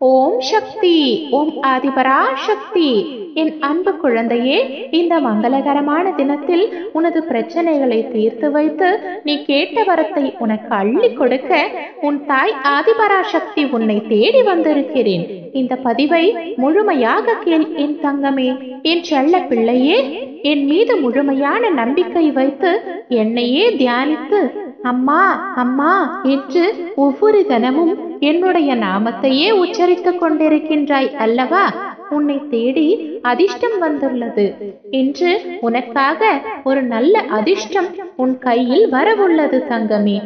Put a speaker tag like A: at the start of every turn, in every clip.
A: ஓம் சக்தி. ஓம் ஆதிபரா சக்தி. என் அன்பு குழந்தையே, இந்த மங்களகரமான தினத்தில் உனது பிரச்சனைகளை தீர்த்து வைத்து நீ கேட்ட வரத்தை உனக்கு அள்ளி கொடுக்க உன் தாய் ஆதிபரா சக்தி உன்னை தேடி வந்திருக்கிறேன். இந்த பதிவை முழுமையாக கேள் என் தங்கமே, என் செல்ல பிள்ளையே. என் மீது முழுமையான நம்பிக்கை வைத்து என்னையே தியானித்து அம்மா அம்மா என்று ஒவ்வொரு தினமும் என்னுடைய நாமத்தையே உச்சரித்துக் கொண்டிருக்கின்றாய் அல்லவா? உன்னை தேடி அதிர்ஷ்டம் வந்துள்ளது. இன்று உனக்காக ஒரு நல்ல அதிர்ஷ்டம் உன் கையில் வரவுள்ளது தங்கமே.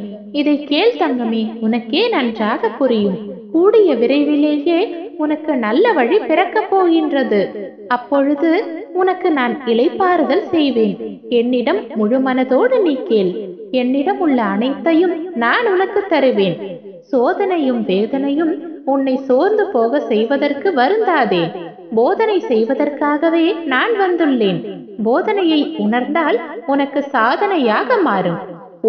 A: இதை கேள் தங்கமே, உனக்கே நன்றாக புரியும். கூடிய விரைவிலேயே உனக்கு நல்ல வழி பிறக்கப் போகின்றது. அப்பொழுது உனக்கு நான் இளைப்பாறுதல் செய்வேன். என்னிடம் முழு மனதோடு நீ கேள். என்னிடம் உள்ள அனைத்தையும் நான் உனக்கு தருவேன். சோதனையும் வேதனையும் உன்னை சோர்ந்து போக செய்வதற்கு வருந்தாதே. போதனை செய்வதற்காகவே நான் வந்துள்ளேன். போதனையை உணர்ந்தால் உனக்கு சாதனையாக மாறும்.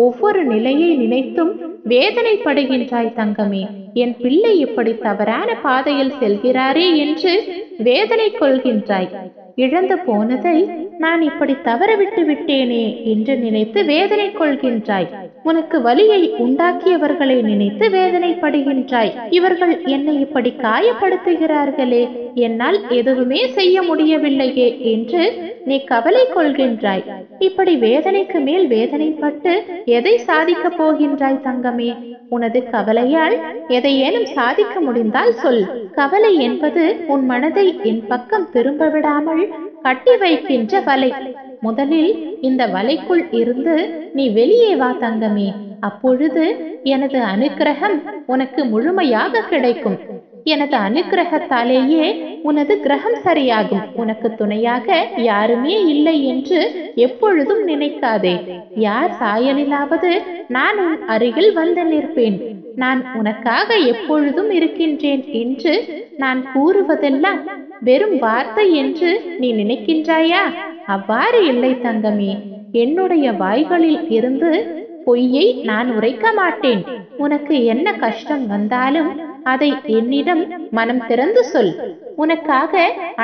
A: ஒவ்வொரு நிலையை நினைத்தும் வேதனைப்படுகின்றாய் தங்கமே. என் பிள்ளை இப்படி தவறான பாதையில் செல்கிறாரே என்று வேதனை கொள்கின்றாய். இழந்து போனதை நான் இப்படி தவறவிட்டு விட்டேனே என்று நினைத்து வேதனை கொள்கின்றாய். உனக்கு வலியை உண்டாக்கியவர்களை நினைத்து வேதனைப்படுகின்றாய். இவர்கள் என்னை இப்படி காயப்படுத்துகிறார்களே, என்னால் எதுவுமே செய்ய முடியவில்லையே என்று நீ கவலை கொள்கின்றாய். இப்படி வேதனைக்கு மேல் வேதனைப்பட்டு எதை சாதிக்கப் போகின்றாய் தங்கமே? உனது கவலையால் எதையேனும் சாதிக்க முடிந்தால் சொல். கவலை என்பது உன் மனதை என் பக்கம் திரும்ப விடாமல் கட்டி வைக்கின்ற வலை. முதலில் இந்த வலைக்குள் இருந்து நீ வெளியே வா தங்கமே. அப்பொழுது எனது அனுக்கிரகம் உனக்கு முழுமையாக கிடைக்கும். எனது அனுக்கிரகத்தாலேயே உனது கிரகம் சரியாகும். உனக்கு துணையாக யாருமே இல்லை என்று எப்பொழுதும் நினைக்காதே. யார் சாயலிலாவது நான் உன் அருகில் வந்து நிற்பேன். நான் உனக்காக எப்பொழுதும் இருக்கின்றேன் என்று நான் கூறுவதெல்லாம் வெறும் வார்த்தை என்று நீ நினைக்கின்றாயா? அவ்வாறு இல்லை தங்கமே. என்னுடைய வாய்களில் இருந்து பொய்யை நான் உரைக்க மாட்டேன். உனக்கு என்ன கஷ்டம் வந்தாலும் அதை என்னிடம் மனம் திறந்து சொல். உனக்காக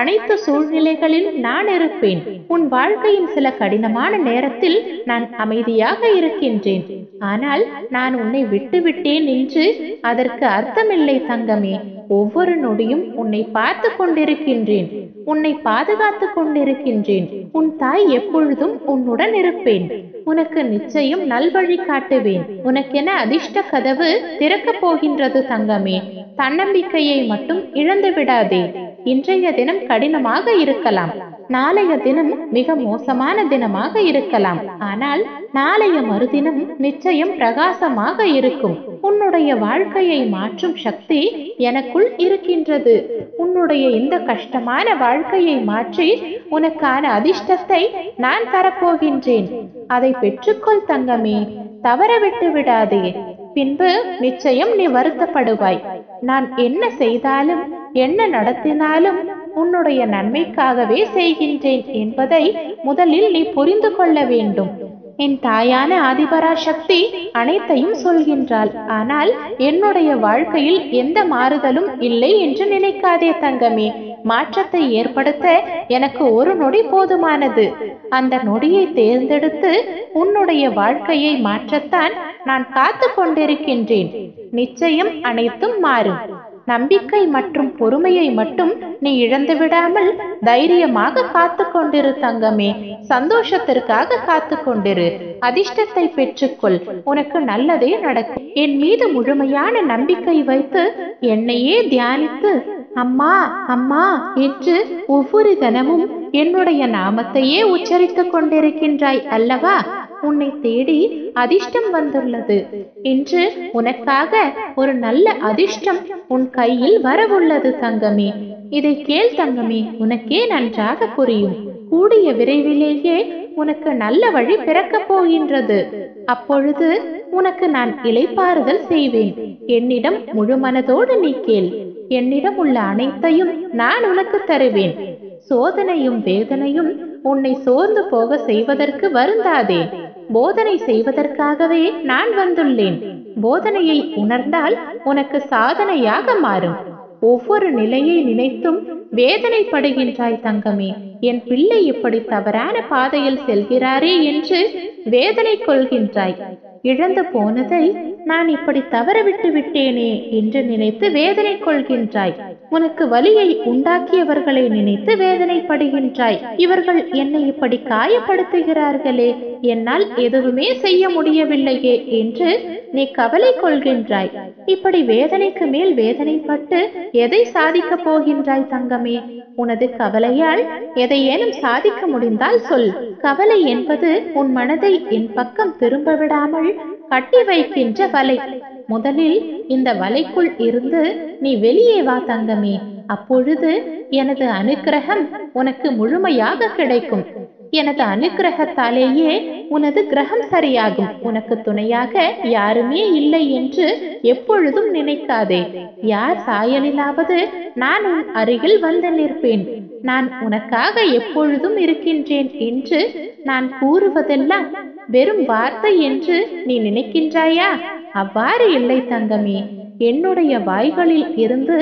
A: அனைத்து சூழ்நிலைகளில் நான் இருப்பேன். உன் வாழ்க்கையின் சில கடினமான நேரத்தில் நான் அமைதியாக இருக்கின்றேன். ஆனால் நான் உன்னை விட்டுவிட்டேன் என்று அதற்கு அர்த்தமில்லை தங்கமே. ஒவ்வொரு நொடியும் உன்னை பார்த்து கொண்டிருக்கின்றேன். உன்னை பாதுகாத்து கொண்டிருக்கின்றேன். உன் தாய் எப்பொழுதும் உன்னுடன் இருப்பேன். உனக்கு நிச்சயம் நல்வழி காட்டுவேன். உனக்கென அதிர்ஷ்ட கதவு திறக்கப் போகின்றது தங்கமே. தன்னம்பிக்கையை மட்டும் இழந்து விடாதே. இன்றைய தினம் கடினமாக இருக்கலாம். நாளைய தினம் மிக மோசமான தினமாக இருக்கலாம். ஆனால் நாளைய மறுதினம் நிச்சயம் பிரகாசமாக இருக்கும். உன்னுடைய வாழ்க்கையை மாற்றும் சக்தி எனக்குள் இருக்கின்றது. உன்னுடைய இந்த கஷ்டமான வாழ்க்கையை மாற்றி உனக்கான அதிர்ஷ்டத்தை நான் தரப்போகின்றேன். அதை பெற்றுக்கொள் தங்கமே. தவறவிட்டு விடாதே. பின்பு நிச்சயம் நீ வருத்தப்படுவாய். நான் என்ன செய்தாலும் என்ன நடத்தினாலும் உன்னுடைய நன்மைக்காகவே செய்கின்றேன் என்பதை முதலில் நீ புரிந்து கொள்ள வேண்டும். என் தாயான ஆதிபரா சக்தி அனைத்தையும் சொல்கின்றாள். ஆனால் என்னுடைய வாழ்க்கையில் எந்த மாறுதலும் இல்லை என்று நினைக்காதே தங்கமே. மாற்றத்தை ஏற்படுத்த எனக்கு ஒரு நொடி போதுமானது. அந்த நொடியை தேர்ந்தெடுத்து உன்னுடைய வாழ்க்கையை மாற்றத்தான் நான் காத்து கொண்டிருக்கின்றேன். நிச்சயம் அனைத்தும் மாறும். நம்பிக்கை மற்றும் பொறுமையை மட்டும் நீ இழந்து விடாமல் தைரியமாக காத்து கொண்டிரு தங்கமே. சந்தோஷத்திற்காக காத்து கொண்டிரு. அதிர்ஷ்டத்தை பெற்றுக்கொள். உனக்கு நல்லதே நடக்கும். என் மீது முழுமையான நம்பிக்கை வைத்து என்னையே தியானித்து அம்மா அம்மா என்று ஒவ்வொரு தினமும் என்னுடைய நாமத்தையே உச்சரித்துக் கொண்டிருக்கின்றாய் அல்லவா? உன்னை தேடி அதிர்ஷ்டம் வந்துள்ளது. இன்று உனக்காக ஒரு நல்ல அதிர்ஷ்டம் உன் கையில் வரவுள்ளது தங்கமே. இதை கேள் தங்கமே, உனக்கே நன்றாக புரியும். கூடிய விரைவிலேயே உனக்கு நல்ல வழி பிறக்கப் போகின்றது. அப்பொழுது உனக்கு நான் இளைப்பாறுதல் செய்வேன். என்னிடம் முழு மனதோடு நீ கேள். என்னிடம் உள்ள அனைத்தையும் நான் உனக்கு தருவேன். சோதனையும் வேதனையும் உன்னை சோர்ந்து போக செய்வதற்கு வருந்தாதே. போதனை செய்வதற்காகவே நான் வந்துள்ளேன். போதனையை உணர்ந்தால் உனக்கு சாதனையாக மாறும். ஒவ்வொரு நிலையை நினைத்தும் வேதனைப்படுகின்றாய் தங்கமே. என் பிள்ளை இப்படி தவறான பாதையில் செல்கிறாரே என்று வேதனை கொள்கின்றாய். இழந்து போனதை நான் இப்படி தவறவிட்டு விட்டேனே என்று நினைத்து வேதனை கொள்கின்றாய். உனக்கு வலியை உண்டாக்கியவர்களை நினைத்து வேதனைப்படுகின்றாய். இவர்கள் என்னை இப்படி காயப்படுத்துகிறார்களே, என்னால் எதுவுமே செய்ய முடியவில்லையே என்று நீ கவலை கொள்கின்றாய். இப்படி வேதனைக்கு மேல் வேதனைப்பட்டு எதை சாதிக்கப் போகின்றாய் தங்கமே? உனது கவலையால் எதையேனும் சாதிக்க முடிந்தால் சொல். கவலை என்பது உன் மனதை என் பக்கம் திரும்ப விடாமல் கட்டி வைக்கின்ற வலை. முதலில் இந்த வலைக்குள் இருந்து நீ வெளியே வா தங்கமே. அப்பொழுது எனது அனுக்கிரகம் உனக்கு முழுமையாக கிடைக்கும். எனது அனுக்கிரகத்தாலேயே உனது கிரகம் சரியாகும். உனக்கு துணையாக யாருமே இல்லை என்று எப்பொழுதும் நினைக்காதே. யார் சாயலிலாவது நான் உன் அருகில் வந்து நிற்பேன். நான் உனக்காக எப்பொழுதும் இருக்கின்றேன் என்று நான் கூறுவதெல்லாம் வெறும் வார்த்தை என்று நீ நினைக்கின்றாயா? அவ்வாறு இல்லை தங்கமே. என்னுடைய வாய்களில் இருந்து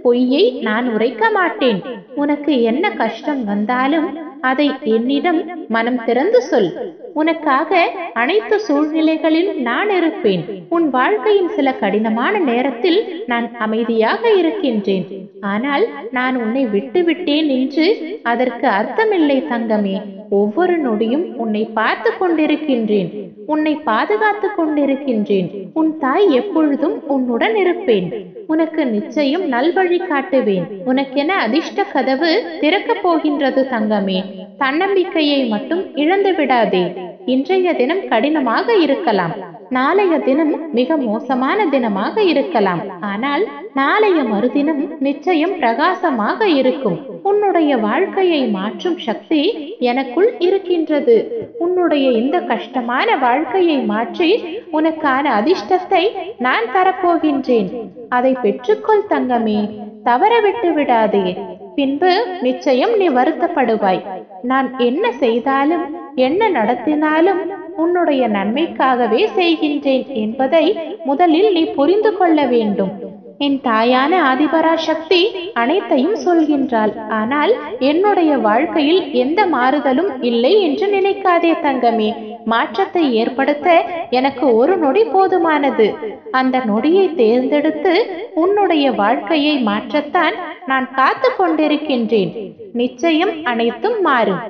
A: பொய்யை நான் உரைக்க மாட்டேன். உனக்கு என்ன கஷ்டம் வந்தாலும் அதை என்னிடம் மனம் திறந்து சொல். உனக்காக அனைத்து சூழ்நிலைகளிலும் நான் இருப்பேன். உன் வாழ்க்கையின் சில கடினமான நேரத்தில் நான் அமைதியாக இருக்கின்றேன். ஆனால் நான் உன்னை விட்டுவிட்டேன் என்று அதற்கு அர்த்தமில்லை தங்கமே. ஒவ்வொரு நொடியும் உன்னை பார்த்து கொண்டிருக்கின்றேன். உன்னை பாதுகாத்து கொண்டிருக்கின்றேன். உன் தாய் எப்பொழுதும் உன்னுடன் இருப்பேன். உனக்கு நிச்சயம் நல்வழி காட்டுவேன். உனக்கென அதிர்ஷ்ட கதவு திறக்கப் போகின்றது தங்கமே. தன்னம்பிக்கையை மட்டும் இழந்து விடாதே. இன்றைய தினம் கடினமாக இருக்கலாம், நாளைய தினம் மிக மோசமான தினமாக இருக்கலாம். ஆனால் நாளைய மறுதினம் நிச்சயம் பிரகாசமாக இருக்கும். உன்னுடைய வாழ்க்கையை மாற்றும் சக்தி எனக்குள் இருக்கின்றது. உன்னுடைய இந்த கஷ்டமான வாழ்க்கையை மாற்றி உனக்கான அதிர்ஷ்டத்தை நான் தரப்போகின்றேன். அதை பெற்றுக்கொள் தங்கமே. தவறவிட்டு விடாதே. பின்பு நிச்சயம் நீ வருத்தப்படுவாய். நான் என்ன செய்தாலும் என்ன நடத்தினாலும் உன்னுடைய நன்மைக்காகவே செய்கின்றேன் என்பதை முதலில் நீ புரிந்து கொள்ள வேண்டும். என் தாயான ஆதிபராசக்தி அனைத்தையும் சொல்கின்றாள். ஆனால் என்னுடைய வாழ்க்கையில் எந்த மாறுதலும் இல்லை என்று நினைக்காதே தங்கமே. மாற்றத்தை ஏற்படுத்த எனக்கு ஒரு நொடி போதுமானது. அந்த நொடியை தேர்ந்தெடுத்து உன்னுடைய வாழ்க்கையை மாற்றத்தான் நான் காத்து கொண்டிருக்கின்றேன். நிச்சயம் அனைத்தும் மாறும்.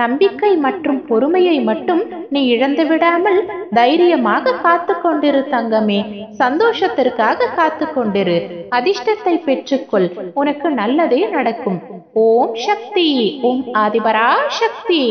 A: நம்பிக்கை மற்றும் பொறுமையை மட்டும் நீ இழந்து விடாமல் தைரியமாக காத்து கொண்டிரு தங்கமே. சந்தோஷத்திற்காக காத்து கொண்டிரு. அதிர்ஷ்டத்தை பெற்றுக்கொள். உனக்கு நல்லதே நடக்கும். ஓம் சக்தி. ஓம் ஆதிபராசக்தி.